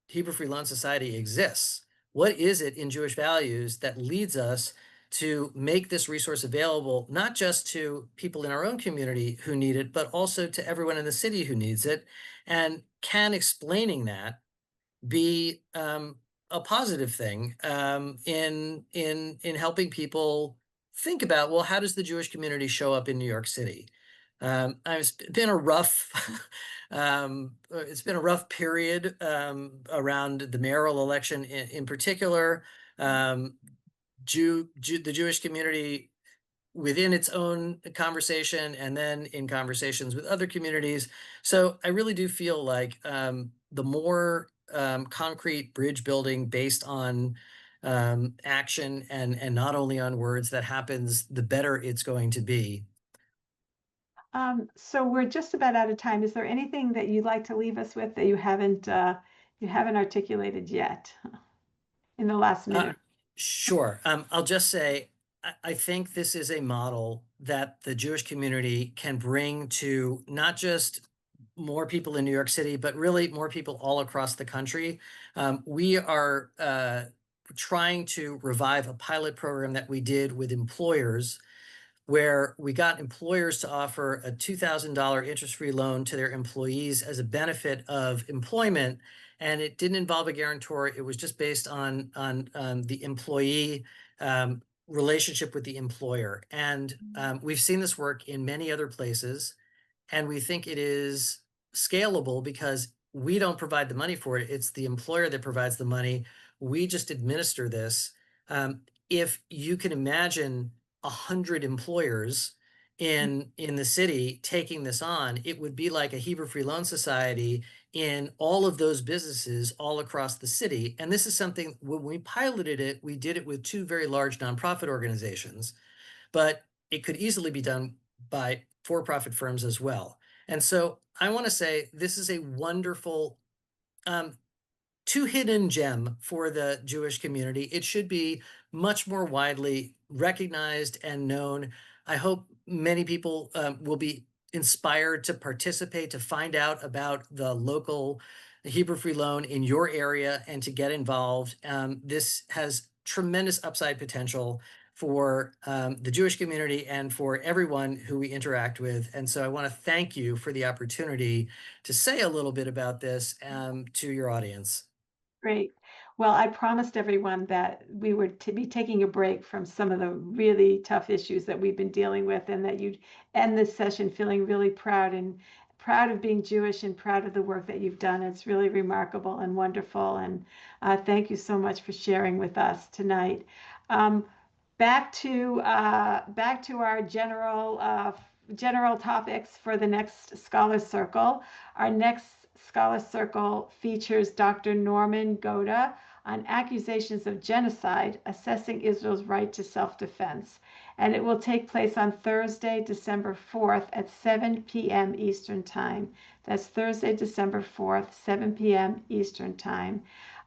Hebrew Free Loan Society exists? What is it in Jewish values that leads us to make this resource available, not just to people in our own community who need it, but also to everyone in the city who needs it? And can explaining that be a positive thing in helping people think about, well, how does the Jewish community show up in New York City? It's been a rough it's been a rough period around the mayoral election in particular. The Jewish community within its own conversation and then in conversations with other communities. So I really do feel like the more concrete bridge building based on action and not only on words that happens, the better it's going to be. So we're just about out of time. Is there anything that you'd like to leave us with that you haven't articulated yet in the last Uh, minute? sure. I'll just say I think this is a model that the Jewish community can bring to not just more people in New York City, but really more people all across the country. We are trying to revive a pilot program that we did with employers, where we got employers to offer a $2,000 interest-free loan to their employees as a benefit of employment. And it didn't involve a guarantor. It was just based on the employee relationship with the employer. And we've seen this work in many other places. And we think it is scalable because we don't provide the money for it. It's the employer that provides the money. We just administer this. If you can imagine 100 employers in the city taking this on, it would be like a Hebrew Free Loan Society in all of those businesses all across the city. And this is something, when we piloted it, we did it with two very large nonprofit organizations, but it could easily be done by for-profit firms as well. And so I want to say this is a wonderful too hidden gem for the Jewish community. It should be much more widely recognized and known. I hope many people will be inspired to participate, to find out about the local Hebrew Free Loan in your area and to get involved. This has tremendous upside potential for the Jewish community and for everyone who we interact with. And so I want to thank you for the opportunity to say a little bit about this to your audience. Great. Well, I promised everyone that we would be taking a break from some of the really tough issues that we've been dealing with, and that you'd end this session feeling really proud of being Jewish and proud of the work that you've done. It's really remarkable and wonderful. And thank you so much for sharing with us tonight. Um, back to our general topics for the next Scholar Circle. Our next Scholar Circle features Dr. Norman Goda on accusations of genocide, assessing Israel's right to self-defense. And it will take place on Thursday, December 4th at 7 p.m. Eastern Time. That's Thursday, December 4th, 7 p.m. Eastern Time.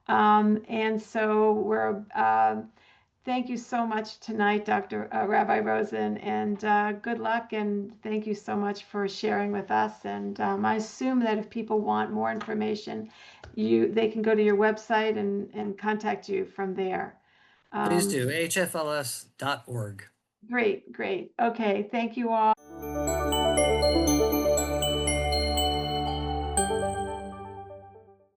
And so thank you so much tonight, Dr. Rabbi Rosenn, and good luck, and thank you so much for sharing with us. And I assume that if people want more information, they can go to your website and contact you from there. Please Um, do, hfls.org. Great, great. Okay, thank you all.